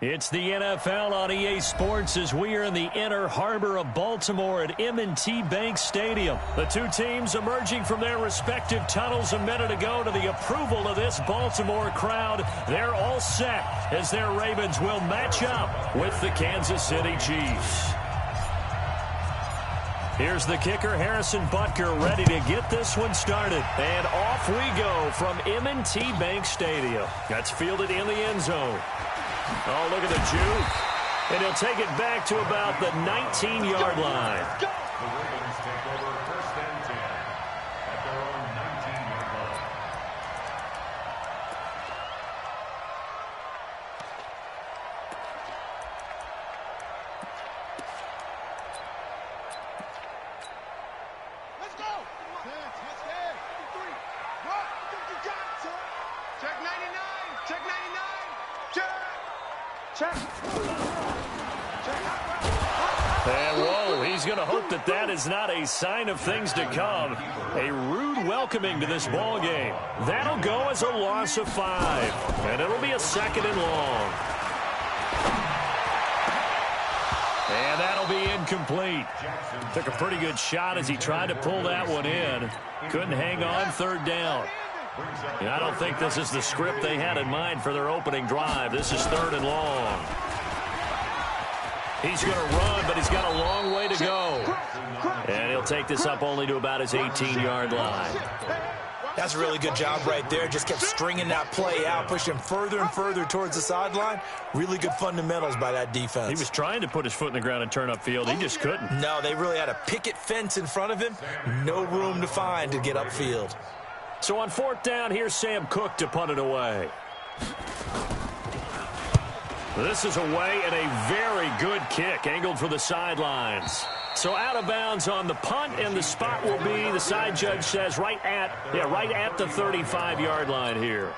It's the NFL on EA Sports as we are in the inner harbor of Baltimore at M&T Bank Stadium. The two teams emerging from their respective tunnels a minute ago to the approval of this Baltimore crowd. They're all set as their Ravens will match up with the Kansas City Chiefs. Here's the kicker, Harrison Butker, ready to get this one started. And off we go from M&T Bank Stadium. That's fielded in the end zone. Oh, look at the juke. And he'll take it back to about the 19-yard line. The Ravens take over first and 10 at their own 19-yard line. Let's go. Check 99. Check 99. Check. And whoa, he's going to hope that that is not a sign of things to come. A rude welcoming to this ball game. That'll go as a loss of 5. And it'll be a second and long. And that'll be incomplete. Took a pretty good shot as he tried to pull that one in. Couldn't hang on third down. And I don't think this is the script they had in mind for their opening drive. This is third and long. He's going to run, but he's got a long way to go. And he'll take this up only to about his 18-yard line. That's a really good job right there. Just kept stringing that play out, pushing further and further towards the sideline. Really good fundamentals by that defense. He was trying to put his foot in the ground and turn upfield. He just couldn't. No, they really had a picket fence in front of him. No room to find to get upfield. So on fourth down, here's Sam Cook to punt it away. This is away and a very good kick, angled for the sidelines. So out of bounds on the punt, and the spot will be, the side judge says, right at the 35-yard line here.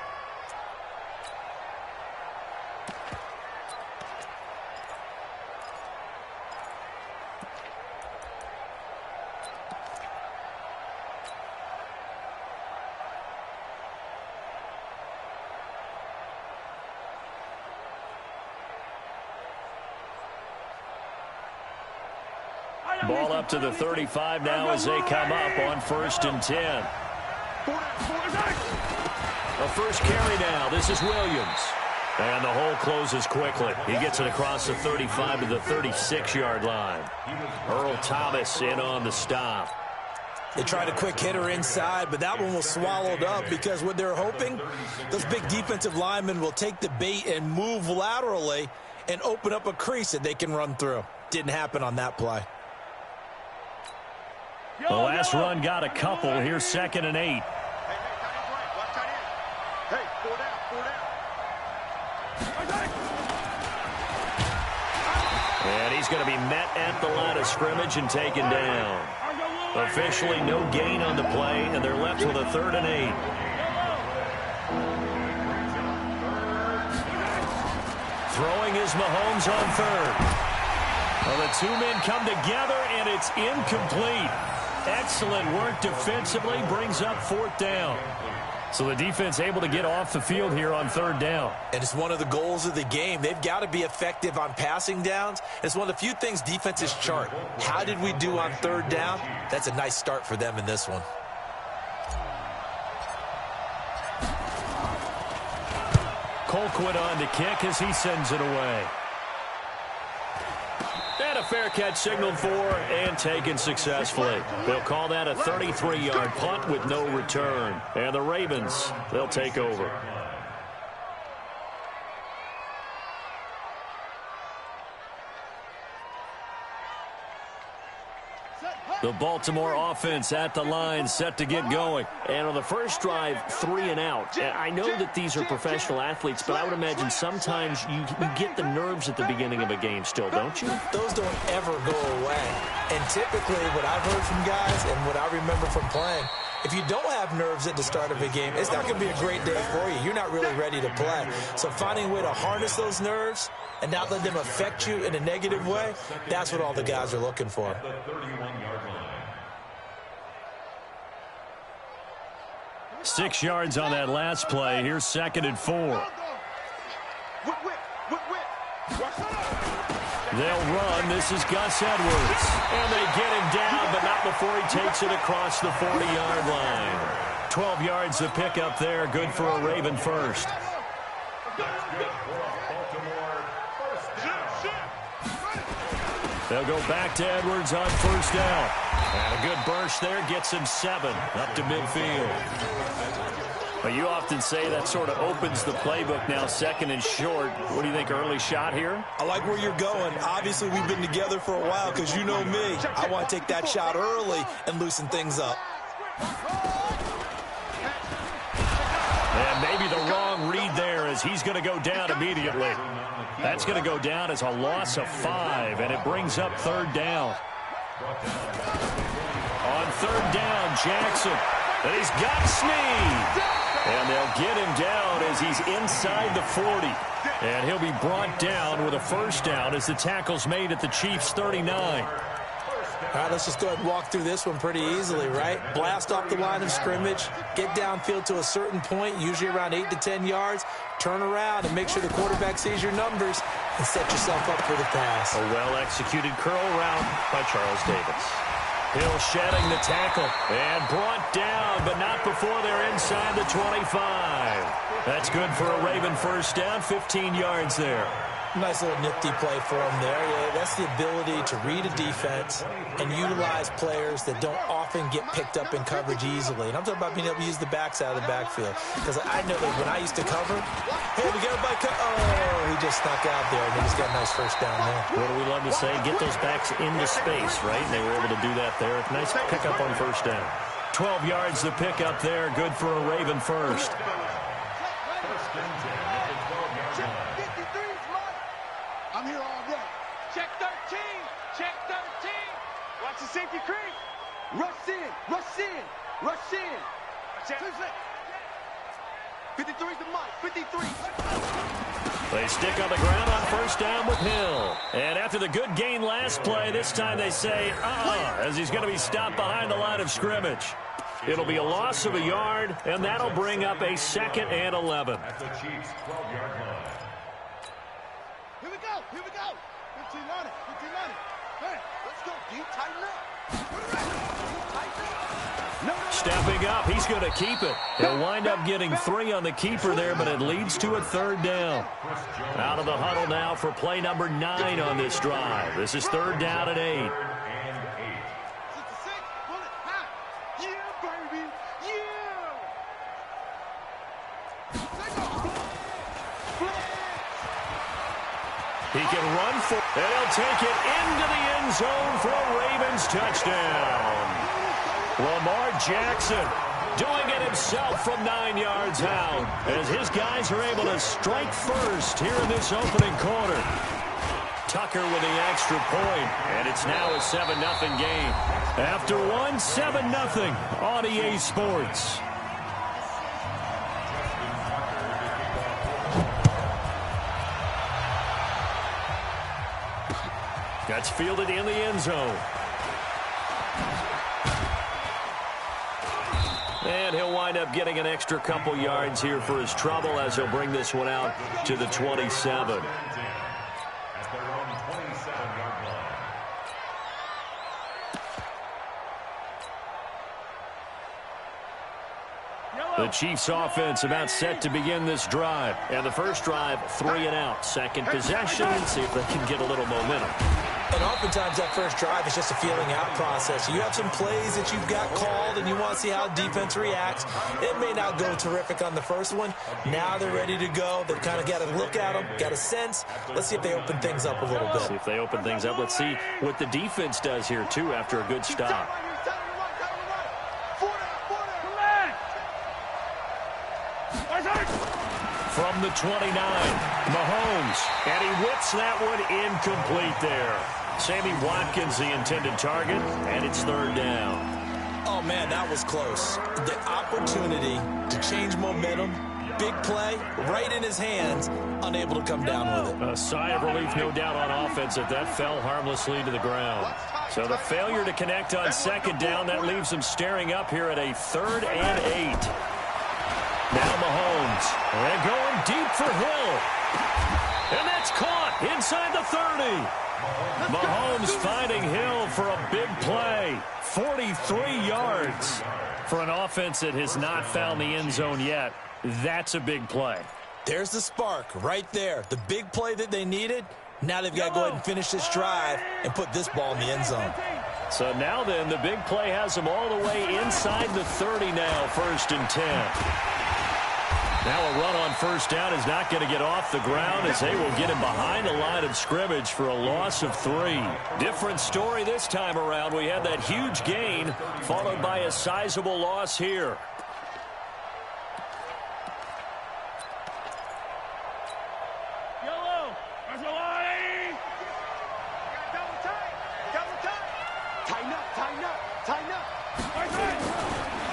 Ball up to the 35 now as they come up on 1st and 10. A first carry now. This is Williams. And the hole closes quickly. He gets it across the 35 to the 36-yard line. Earl Thomas in on the stop. They tried a quick hitter inside, but that one was swallowed up because what they're hoping, those big defensive linemen will take the bait and move laterally and open up a crease that they can run through. Didn't happen on that play. The last run got a couple. Here's 2nd and 8. And he's going to be met at the line of scrimmage and taken down. Officially no gain on the play, and they're left with a 3rd and 8. Throwing is Mahomes on 3rd. Well, the two men come together, and it's incomplete. Excellent work defensively, brings up 4th down. So the defense able to get off the field here on 3rd down. And it's one of the goals of the game. They've got to be effective on passing downs. It's one of the few things defenses chart. How did we do on 3rd down? That's a nice start for them in this one. Colquitt on to kick as he sends it away. And a fair catch signaled for and taken successfully. They'll call that a 33-yard punt with no return. And the Ravens, they'll take over. The Baltimore offense at the line, set to get going. And on the first drive, 3 and out. I know that these are professional athletes, but I would imagine sometimes you get the nerves at the beginning of a game still, don't you? Those don't ever go away. And typically what I've heard from guys and what I remember from playing, if you don't have nerves at the start of a game, it's not going to be a great day for you. You're not really ready to play. So finding a way to harness those nerves and not let them affect you in a negative way, that's what all the guys are looking for. 6 yards on that last play. Here's 2nd and 4. They'll run. This is Gus Edwards. And they get him down, but not before he takes it across the 40-yard line. 12 yards to pick up there. Good for a Raven first. They'll go back to Edwards on first down. And a good burst there gets him 7 up to midfield. But you often say that sort of opens the playbook now, second and short. What do you think, early shot here? I like where you're going. Obviously, we've been together for a while because you know me. I want to take that shot early and loosen things up. And maybe the wrong read there as he's going to go down immediately. That's going to go down as a loss of 5, and it brings up third down. On third down, Jackson. And he's got Snead. And they'll get him down as he's inside the 40. And he'll be brought down with a first down as the tackle's made at the Chiefs' 39. All right, let's just go ahead and walk through this one pretty easily, right? Blast off the line of scrimmage, get downfield to a certain point, usually around 8 to 10 yards, turn around and make sure the quarterback sees your numbers and set yourself up for the pass. A well-executed curl route by Charles Davis. Hill shedding the tackle and brought down, but not before they're inside the 25. That's good for a Raven first down, 15 yards there. Nice little nifty play for him there. Yeah, that's the ability to read a defense and utilize players that don't often get picked up in coverage easily. And I'm talking about being able to use the backside of the backfield. Because I know that when I used to cover, hey, we got a bike. Oh, he just snuck out there, and he just got a nice first down there. What do we love to say? Get those backs into space, right? And they were able to do that there. Nice pickup on first down. 12 yards to pick up there. Good for a Raven first. I'm here all day. Check 13. Check 13. Watch the safety creep. Rush in. Rush in. Rush in. 53's the mark. 53. They stick on the ground on first down with Hill. And after the good gain last play, this time they say, as he's going to be stopped behind the line of scrimmage. It'll be a loss of a yard, and that'll bring up a 2nd and 11. At the Chiefs' 12-yard line. Here we go. Here we go. 15 on it. 15 on it. Hey, let's go. Deep, tighten up. Stepping up, he's going to keep it. He'll wind up getting 3 on the keeper there, but it leads to a third down. Out of the huddle now for play number 9 on this drive. This is third down and 8. He can run for, and he'll take it into the end zone for a Ravens touchdown. Lamar Jackson doing it himself from 9 yards out as his guys are able to strike first here in this opening quarter. Tucker with the extra point, and it's now a 7-0 game. After one, 7-0 on EA Sports. That's fielded in the end zone. And he'll wind up getting an extra couple yards here for his trouble as he'll bring this one out to the 27. At their own 27-yard line. The Chiefs offense about set to begin this drive. And the first drive, 3 and out. Second possession, see if they can get a little momentum. And oftentimes that first drive is just a feeling out process. You have some plays that you've got called and you want to see how defense reacts. It may not go terrific on the first one. Now they're ready to go. They've kind of got to look at them, got a sense. Let's see if they open things up a little bit. See if they open things up. Let's see what the defense does here, too, after a good stop. From the 29, Mahomes, and he whips that one incomplete there. Sammy Watkins, the intended target, and it's third down. Oh, man, that was close. The opportunity to change momentum, big play, right in his hands, unable to come down with it. A sigh of relief, no doubt, on offense if that fell harmlessly to the ground. So the failure to connect on second down, that leaves them staring up here at a 3rd and 8. Now Mahomes, and going deep for Hill. And that's caught inside the 30. Mahomes finding Hill for a big play. 43 yards. For an offense that has not found the end zone yet, that's a big play. There's the spark right there. The big play that they needed. Now they've got to go ahead and finish this drive and put this ball in the end zone. So now then, the big play has them all the way inside the 30 now, 1st and 10. Now a run on first down is not going to get off the ground as they will get him behind the line of scrimmage for a loss of 3. Different story this time around. We had that huge gain followed by a sizable loss here.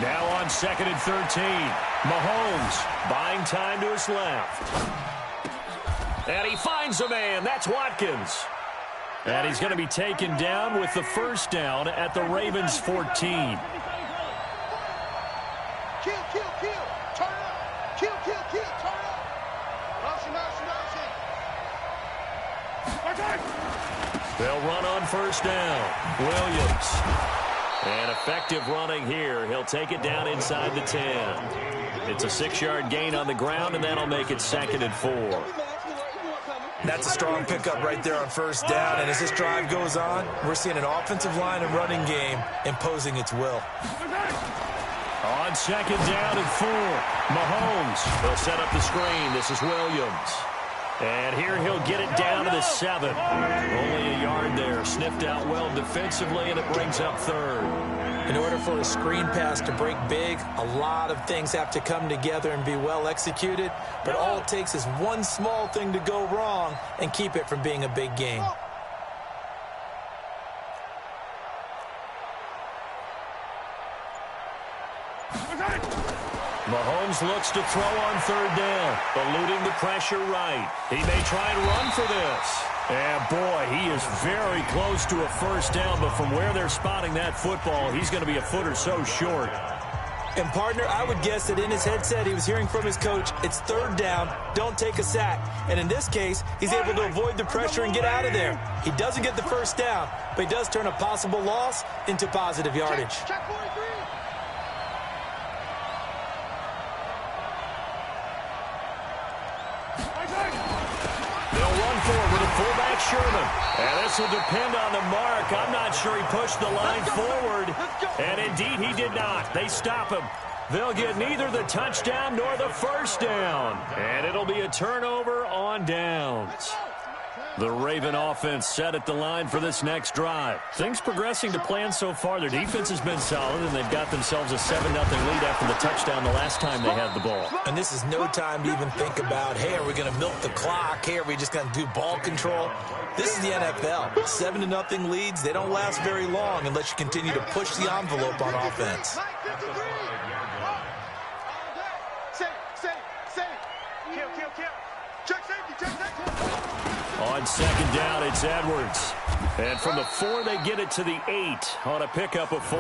Now on 2nd and 13. Mahomes buying time to his left. And he finds a man. That's Watkins. And he's going to be taken down with the first down at the Ravens' 14. Kill, kill, kill. Turn up. Kill, kill, kill. Turn up. Motion. They'll run on first down. Williams. And effective running here. He'll take it down inside the 10. It's a 6-yard gain on the ground, and that'll make it 2nd and 4. That's a strong pickup right there on first down. And as this drive goes on, we're seeing an offensive line and running game imposing its will. On 2nd down and 4. Mahomes. They'll set up the screen. This is Williams. And here he'll get it down to the 7. Only a yard there. Sniffed out well defensively, and it brings up 3rd. In order for a screen pass to break big, a lot of things have to come together and be well executed. But all it takes is one small thing to go wrong and keep it from being a big game. Mahomes looks to throw on 3rd down, eluding the pressure right. He may try and run for this. And, boy, he is very close to a first down, but from where they're spotting that football, he's going to be a foot or so short. And, partner, I would guess that in his headset he was hearing from his coach, it's 3rd down, don't take a sack. And in this case, he's able to avoid the pressure and get out of there. He doesn't get the first down, but he does turn a possible loss into positive yardage. Check 43. Fullback Sherman. And this will depend on the mark. I'm not sure he pushed the line forward. And indeed he did not. They stop him. They'll get neither the touchdown nor the first down. And it'll be a turnover on downs. The Raven offense set at the line for this next drive. Things progressing to plan so far. Their defense has been solid, and they've got themselves a 7-0 lead after the touchdown the last time they had the ball. And this is no time to even think about, hey, are we going to milk the clock? Hey, are we just going to do ball control? This is the NFL. 7-0 leads, they don't last very long unless you continue to push the envelope on offense. On 2nd down, it's Edwards. And from the 4, they get it to the 8 on a pickup of 4.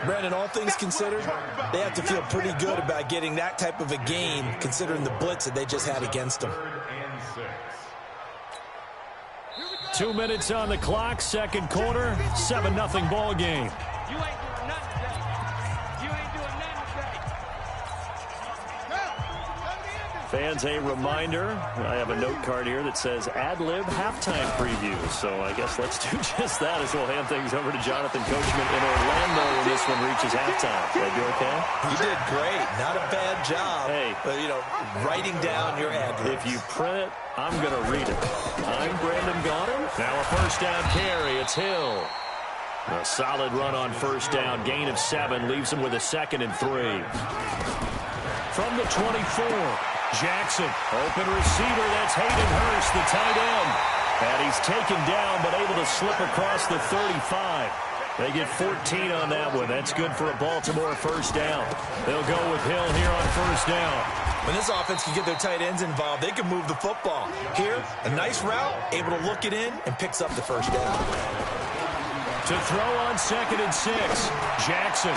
Brandon, all things considered, they have to feel pretty good about getting that type of a gain, considering the blitz that they just had against them. 2 minutes on the clock, 2nd quarter, 7-0 ball game. You ain't doing nothing today. You ain't doing nothing today. Fans, a reminder, I have a note card here that says ad-lib halftime preview. So I guess let's do just that as we'll hand things over to Jonathan Coachman in Orlando when this one reaches halftime. Did I do okay? You did great. Not a bad job. Hey. But, writing down your ad-libs. If you print it, I'm going to read it. I'm Brandon Gaudin. Now a first down carry. It's Hill. A solid run on first down. Gain of 7 leaves him with a 2nd and 3. From the 24. Jackson, open receiver, that's Hayden Hurst, the tight end. And he's taken down, but able to slip across the 35. They get 14 on that one. That's good for a Baltimore first down. They'll go with Hill here on first down. When this offense can get their tight ends involved, they can move the football. Here, a nice route, able to look it in, and picks up the first down. To throw on 2nd and 6, Jackson.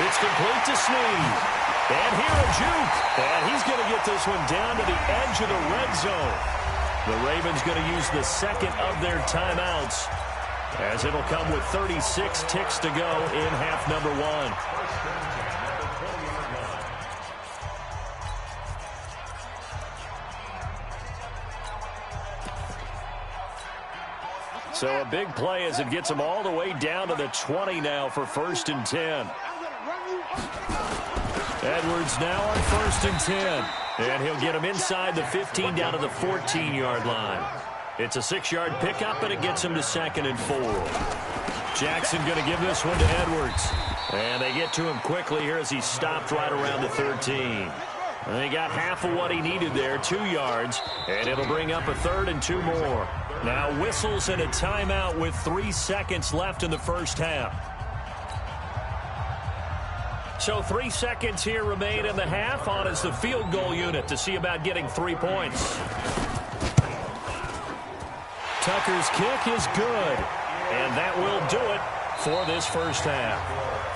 It's complete to Snead. And here a juke. And he's going to get this one down to the edge of the red zone. The Ravens going to use the second of their timeouts, as it'll come with 36 ticks to go in half number one. So a big play as it gets them all the way down to the 20 now for 1st and 10. Edwards now on 1st and 10. And he'll get him inside the 15 down to the 14-yard line. It's a 6-yard pickup, and it gets him to 2nd and 4. Jackson going to give this one to Edwards. And they get to him quickly here as he stopped right around the 13. And they got half of what he needed there, 2 yards. And it'll bring up a 3rd and 2 more. Now whistles and a timeout with 3 seconds left in the first half. So 3 seconds here remain in the half. On is the field goal unit to see about getting 3 points. Tucker's kick is good. And that will do it for this first half.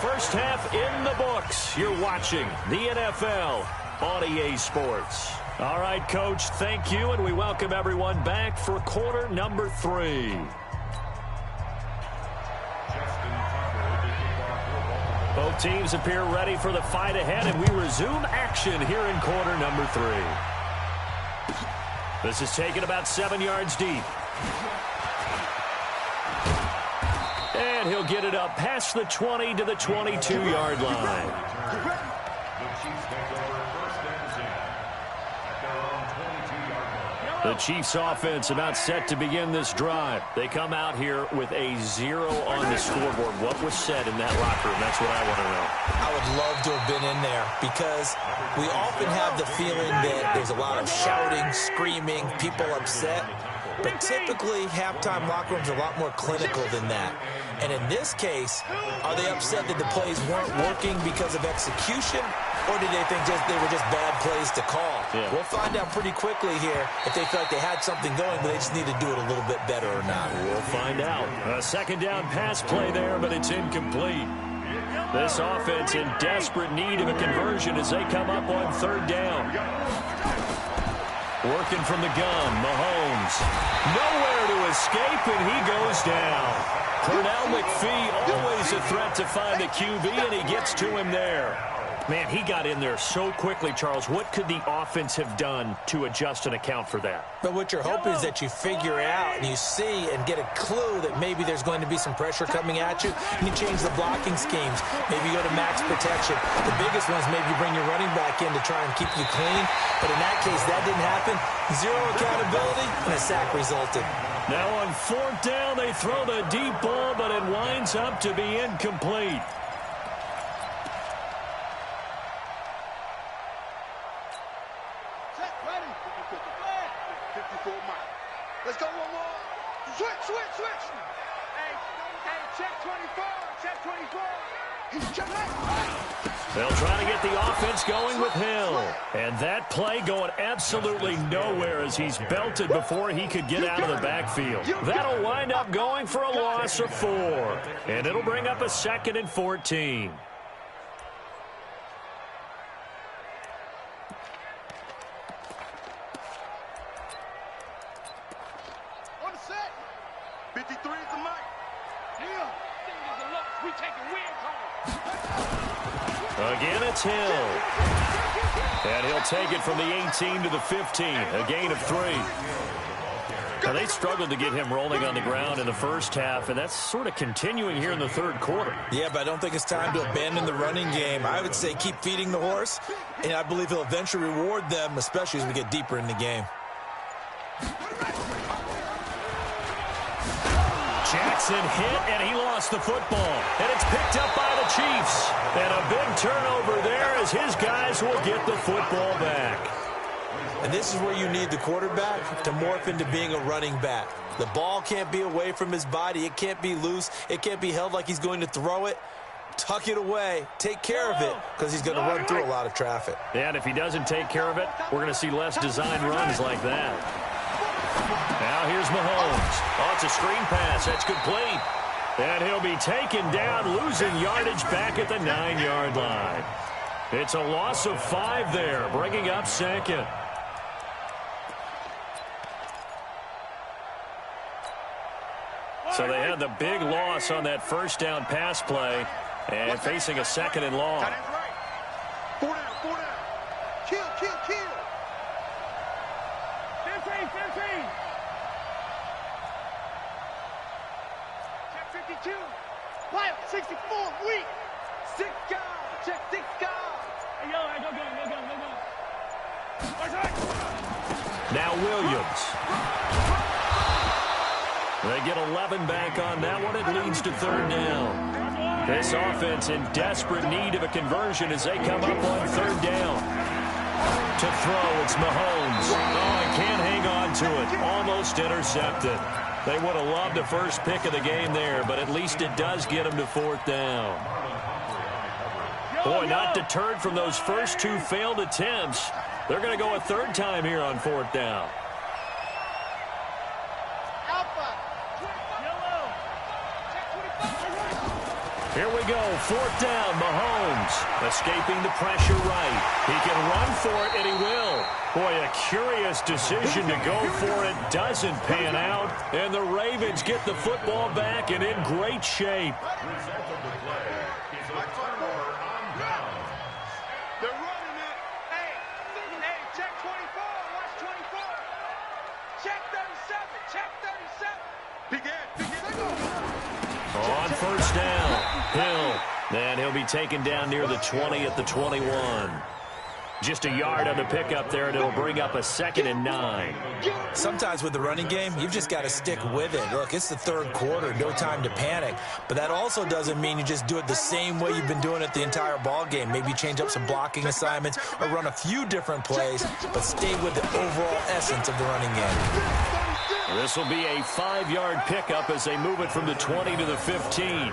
First half in the books. You're watching the NFL on EA Sports. All right, Coach, thank you, and we welcome everyone back for quarter number 3. Both teams appear ready for the fight ahead, and we resume action here in quarter number 3. This is taken about 7 yards deep. And he'll get it up past the 20 to the 22-yard line. The Chiefs offense about set to begin this drive. They come out here with a 0 on the scoreboard. What was said in that locker room? That's what I want to know. I would love to have been in there because we often have the feeling that there's a lot of shouting, screaming, people upset. But typically, halftime locker rooms are a lot more clinical than that. And in this case, are they upset that the plays weren't working because of execution? Or did they think they were just bad plays to call? Yeah. We'll find out pretty quickly here if they feel like they had something going, but they just need to do it a little bit better or not. We'll find out. A second down pass play there, but it's incomplete. This offense in desperate need of a conversion as they come up on 3rd down. Working from the gun, Mahomes. Nowhere to escape, and he goes down. Pernell McPhee, always a threat to find the QB, and he gets to him there. Man, he got in there so quickly, Charles. What could the offense have done to adjust and account for that? But what you're hoping is that you figure out and you see and get a clue that maybe there's going to be some pressure coming at you, and you change the blocking schemes. Maybe you go to max protection. The biggest one is maybe you bring your running back in to try and keep you clean. But in that case, that didn't happen. 0 accountability, and a sack resulted. Now on 4th down, they throw the deep ball, but it winds up to be incomplete. Let's go one more. Switch. Hey, check 24. Check 24. He's checking out. They'll try to get the offense going with Hill. And that play going absolutely nowhere as he's belted before he could get out of the backfield. That'll wind up going for a loss of 4. And it'll bring up a 2nd and 14. Again, it's Hill. And he'll take it from the 18 to the 15, a gain of 3. Now, they struggled to get him rolling on the ground in the first half, and that's sort of continuing here in the 3rd quarter. Yeah, but I don't think it's time to abandon the running game. I would say keep feeding the horse, and I believe he'll eventually reward them, especially as we get deeper in the game. Jackson hit, and he lost the football. And it's picked up by the Chiefs. And a big turnover there as his guys will get the football back. And this is where you need the quarterback to morph into being a running back. The ball can't be away from his body. It can't be loose. It can't be held like he's going to throw it. Tuck it away. Take care of it because he's going to run through a lot of traffic. Yeah, and if he doesn't take care of it, we're going to see less design runs like that. Now here's Mahomes. Oh, it's a screen pass. That's complete. And he'll be taken down, losing yardage back at the 9-yard line. It's a loss of 5 there, bringing up second. So they had the big loss on that first down pass play and facing a second and long. Tight end's right. 4 down, 4 down. Kill, kill, kill. 15, 15. Check 52. Wild, 64, weak. 6 guard, check 6 guard. Hey, yo, go, go, go, go, go, go. Now Williams. They get 11 back on that one. It leads to third down. This offense in desperate need of a conversion as they come up on third down. To throw, it's Mahomes. Oh, and can't hang on to it. Almost intercepted. They would have loved the first pick of the game there, but at least it does get them to fourth down. Boy, not deterred from those first 2 failed attempts. They're going to go a third time here on fourth down. Here we go, fourth down, Mahomes, escaping the pressure right. He can run for it, and he will. Boy, a curious decision to go for it. Doesn't pan out, and the Ravens get the football back and in great shape. They're running it. Hey, check 24, watch 24. Check 37, check 37. Begin, On first down, Hill. And he'll be taken down near the 20 at the 21. Just a yard on the pickup there, and it'll bring up a 2nd and 9. Sometimes with the running game, you've just got to stick with it. Look, it's the third quarter, no time to panic. But that also doesn't mean you just do it the same way you've been doing it the entire ball game. Maybe change up some blocking assignments or run a few different plays, but stay with the overall essence of the running game. This will be a 5-yard pickup as they move it from the 20 to the 15.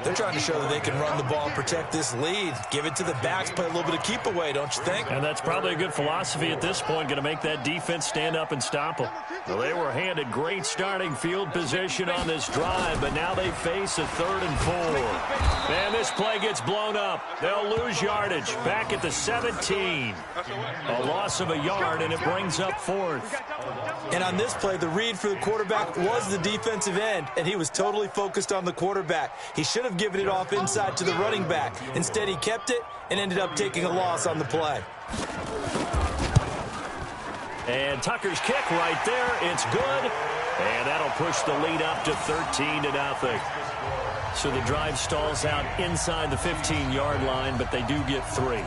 They're trying to show that they can run the ball and protect this lead. Give it to the backs, play a little bit of keep away, don't you think? And that's probably a good philosophy at this point, going to make that defense stand up and stop them. Well, they were handed great starting field position on this drive, but now they face a 3rd and 4. And this play gets blown up. They'll lose yardage back at the 17. A loss of a yard, and it brings up 4th. And on this play, the read for the quarterback was the defensive end, and he was totally focused on the quarterback. He should have given it off inside to the running back. Instead, he kept it and ended up taking a loss on the play. And Tucker's kick right there. It's good. And that'll push the lead up to 13-0. So the drive stalls out inside the 15-yard line, but they do get 3.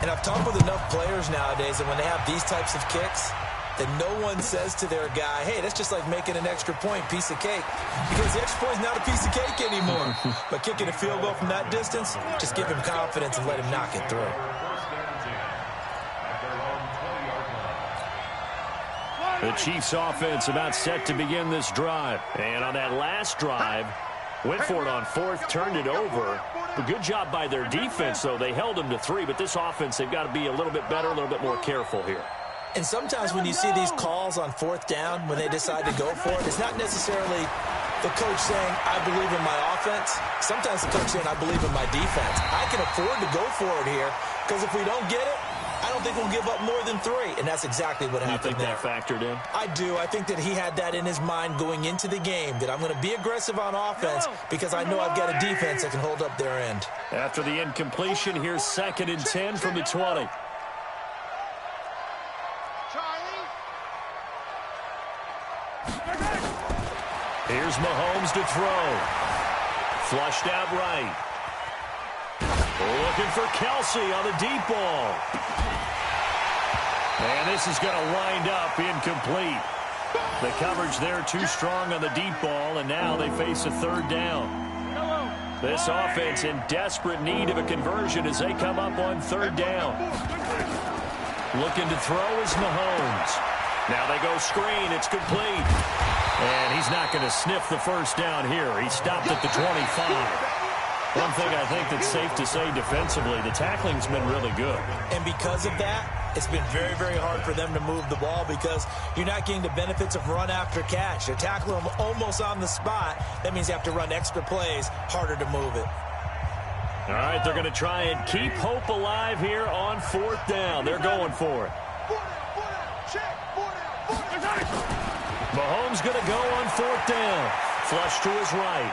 And I've talked with enough players nowadays that when they have these types of kicks, that no one says to their guy, hey, that's just like making an extra point, piece of cake. Because the extra point is not a piece of cake anymore. But kicking a field goal from that distance, just give him confidence and let him knock it through. The Chiefs offense about set to begin this drive. And on that last drive, went for it on 4th, turned it over. A good job by their defense, though. They held them to 3, but this offense, they've got to be a little bit better, a little bit more careful here. And sometimes when you see these calls on 4th down, when they decide to go for it, it's not necessarily the coach saying, I believe in my offense. Sometimes the coach saying, I believe in my defense. I can afford to go for it here, because if we don't get it, I don't think we'll give up more than 3. And that's exactly what happened there. You think that factored in? I do. I think that he had that in his mind going into the game, that I'm going to be aggressive on offense because I know I've got a defense that can hold up their end. After the incompletion, here's 2nd and 10 from the 20. Here's Mahomes to throw. Flushed out right. Looking for Kelsey on the deep ball. And this is going to wind up incomplete. The coverage there too strong on the deep ball, and now they face a 3rd down. This offense in desperate need of a conversion as they come up on 3rd down. Looking to throw is Mahomes. Now they go screen. It's complete. And he's not going to sniff the first down here. He stopped at the 25. One thing I think that's safe to say defensively, the tackling's been really good. And because of that, it's been very, very hard for them to move the ball because you're not getting the benefits of run after catch. They're tackling them almost on the spot. That means you have to run extra plays, harder to move it. All right, they're going to try and keep hope alive here on 4th down. They're going for it. Mahomes going to go on 4th down. Flush to his right.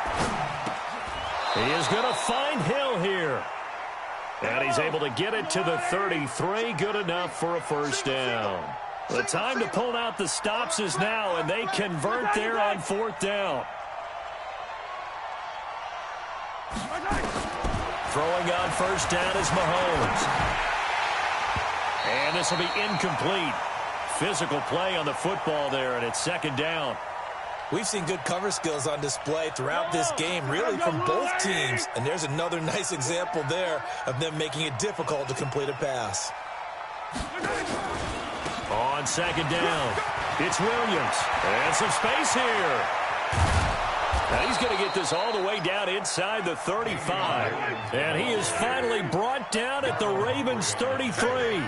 He is going to find Hill here. And he's able to get it to the 33. Good enough for a 1st down. The time to pull out the stops is now, and they convert there on 4th down. Throwing on 1st down is Mahomes. And this will be incomplete. Physical play on the football there, and it's 2nd down. We've seen good cover skills on display throughout this game, really from both teams. And there's another nice example there of them making it difficult to complete a pass. On 2nd down, it's Williams. And some space here. Now he's going to get this all the way down inside the 35. And he is finally brought down at the Ravens' 33.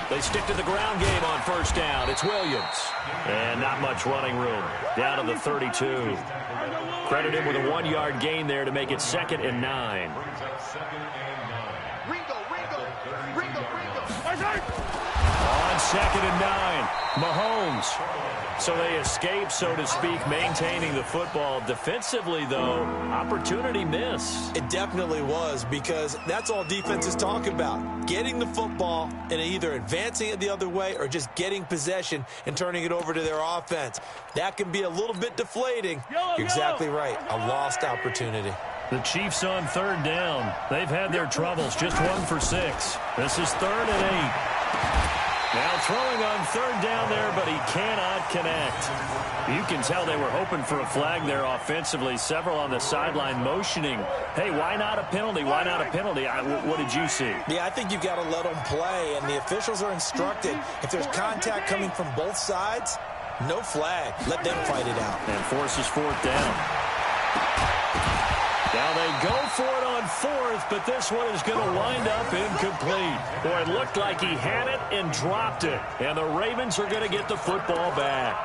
They stick to the ground game on 1st down. It's Williams. And not much running room. Down to the 32. Credit him with a 1-yard gain there to make it 2nd and 9. On 2nd and 9, Mahomes. So they escape, so to speak, maintaining the football. Defensively, though, opportunity miss. It definitely was, because that's all defenses talk about. Getting the football and either advancing it the other way or just getting possession and turning it over to their offense. That can be a little bit deflating. You're exactly right. A lost opportunity. The Chiefs on 3rd down. They've had their troubles. Just 1 for 6. This is 3rd and 8. Now throwing on 3rd down there, but he cannot connect. You can tell they were hoping for a flag there offensively. Several on the sideline motioning, hey, why not a penalty? Why not a penalty? What did you see? Yeah, I think you've got to let them play, and the officials are instructed. If there's contact coming from both sides, no flag. Let them fight it out. And forces 4th down. Now they go for it on 4th, but this one is going to wind up incomplete. Boy, it looked like he had it and dropped it. And the Ravens are going to get the football back.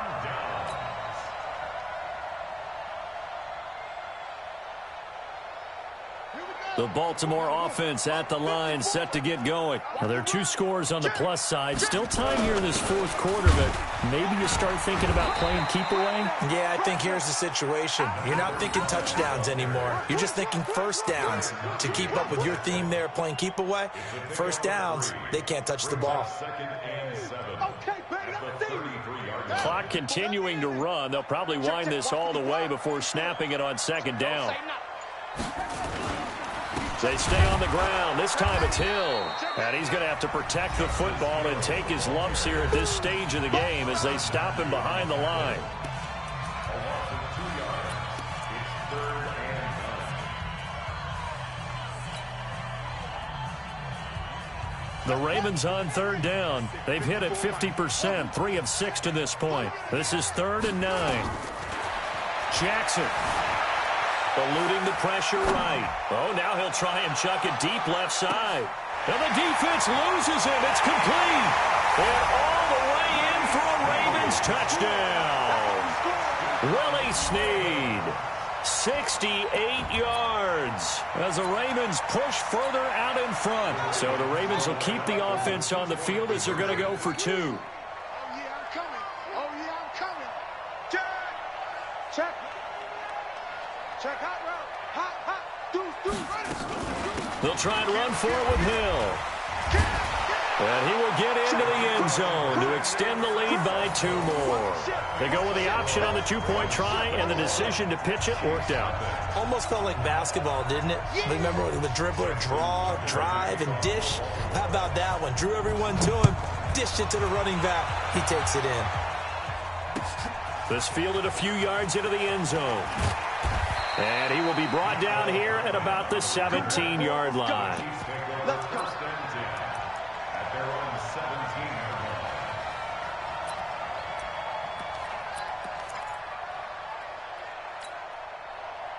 The Baltimore offense at the line, set to get going. Now, there are 2 scores on the plus side. Still time here in this 4th quarter, but maybe you start thinking about playing keep away? Yeah, I think here's the situation. You're not thinking touchdowns anymore. You're just thinking 1st downs. To keep up with your theme there, playing keep away, 1st downs, they can't touch the ball. Clock continuing to run. They'll probably wind this all the way before snapping it on 2nd down. They stay on the ground. This time it's Hill. And he's going to have to protect the football and take his lumps here at this stage of the game as they stop him behind the line. The Ravens on 3rd down. They've hit it 50%, 3 of 6 to this point. This is 3rd and 9. Jackson. Eluding the pressure right. Oh, now he'll try and chuck it deep left side. And the defense loses him. It's complete. And all the way in for a Ravens touchdown. Willie Snead. 68 yards as the Ravens push further out in front. So the Ravens will keep the offense on the field as they're going to go for 2. Oh, yeah, I'm coming. Oh, yeah, I'm coming. Check. Check hot route. Hot. They'll try and run for it with Hill. And he will get into the end zone to extend the lead by 2 more. They go with the option on the 2-point try, and the decision to pitch it worked out. Almost felt like basketball, didn't it? Remember the dribbler, draw, drive, and dish? How about that one? Drew everyone to him, dished it to the running back. He takes it in. This fielded a few yards into the end zone. And he will be brought down here at about the 17-yard line. Let's go. At their own 17-yard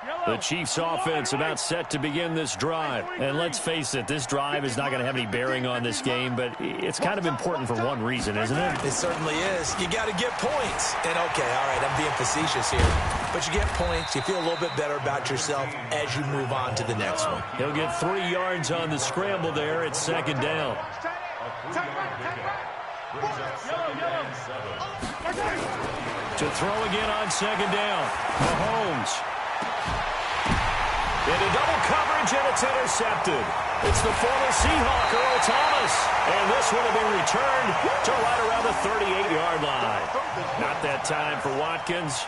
line. The Chiefs offense about set to begin this drive. And let's face it, this drive is not going to have any bearing on this game, but it's kind of important for one reason, isn't it? It certainly is. You got to get points. And, okay, all right, I'm being facetious here. But you get points, you feel a little bit better about yourself as you move on to the next one. He'll get 3 yards on the scramble there. It's second down. To throw again on second down. Mahomes. Into double coverage, and it's intercepted. It's the former Seahawk, Earl Thomas. And this one will be returned to right around the 38-yard line. Not that time for Watkins.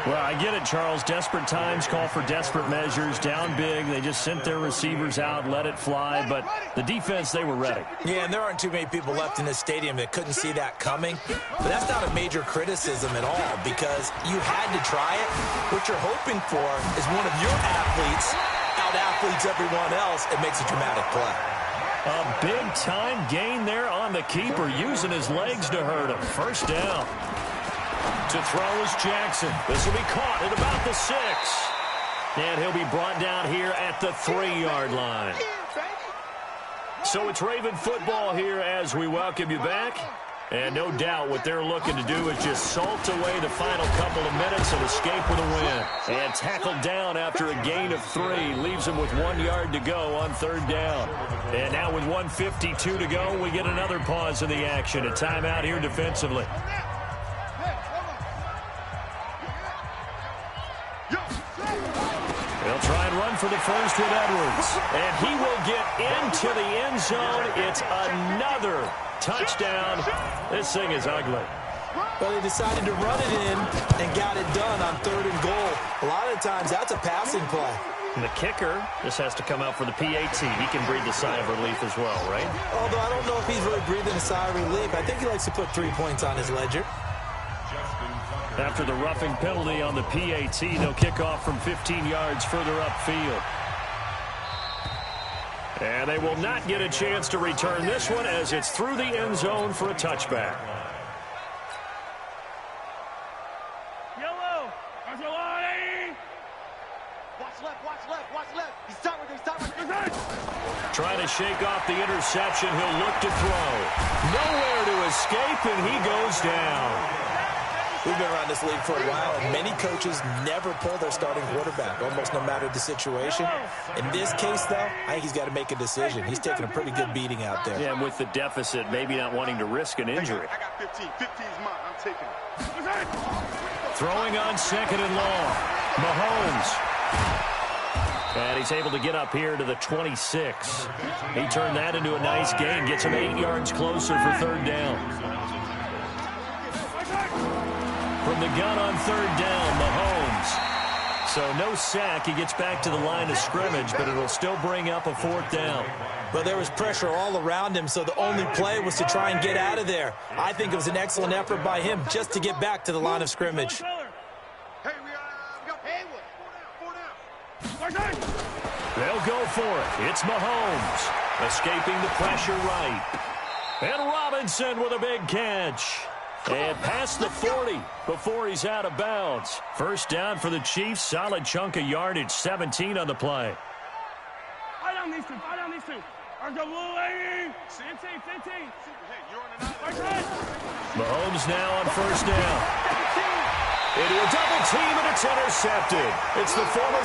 Well, I get it, Charles. Desperate times call for desperate measures. Down big. They just sent their receivers out, let it fly. But the defense, they were ready. Yeah, and there aren't too many people left in this stadium that couldn't see that coming. But that's not a major criticism at all because you had to try it. What you're hoping for is one of your athletes out-athletes everyone else and makes a dramatic play. A big-time gain there on the keeper, using his legs to hurt him. First down. To throw is Jackson. This will be caught at about the 6. And he'll be brought down here at the 3-yard line. So it's Raven football here as we welcome you back. And no doubt what they're looking to do is just salt away the final couple of minutes and escape with a win. And tackled down after a gain of 3. Leaves them with 1 yard to go on third down. And now with 1:52 to go, we get another pause in the action. A timeout here defensively. They'll try and run for the first with Edwards. And he will get into the end zone. It's another touchdown. This thing is ugly. Well, they decided to run it in and got it done on 3rd and goal. A lot of times, that's a passing play. And the kicker just has to come out for the PAT. He can breathe a sigh of relief as well, right? Although I don't know if he's really breathing a sigh of relief. I think he likes to put 3 points on his ledger. After the roughing penalty on the PAT, they'll kick off from 15 yards further upfield. And they will not get a chance to return this one as it's through the end zone for a touchback. Yellow. Watch left. He's top right. Trying to shake off the interception. He'll look to throw. Nowhere to escape, and he goes down. We've been around this league for a while, and many coaches never pull their starting quarterback, almost no matter the situation. In this case, though, I think he's got to make a decision. He's taking a pretty good beating out there. Yeah, and with the deficit, maybe not wanting to risk an injury. I got 15. 15 is mine. I'm taking it. Throwing on second and long. Mahomes. And he's able to get up here to the 26. He turned that into a nice gain. Gets him 8 yards closer for third down. From the gun on third down, Mahomes. So no sack. He gets back to the line of scrimmage, but it'll still bring up a 4th down. Well, there was pressure all around him, so the only play was to try and get out of there. I think it was an excellent effort by him just to get back to the line of scrimmage. Hey, we got Haywood. 4 down. They'll go for it. It's Mahomes. Escaping the pressure right. And Robinson with a big catch. And past the 40 before he's out of bounds. First down for the Chiefs. Solid chunk of yardage. 17 on the play. Fight down these two. RWA. 15. Hey, you're on the 9. Mahomes now on first down. Into a double team, and it's intercepted. It's the former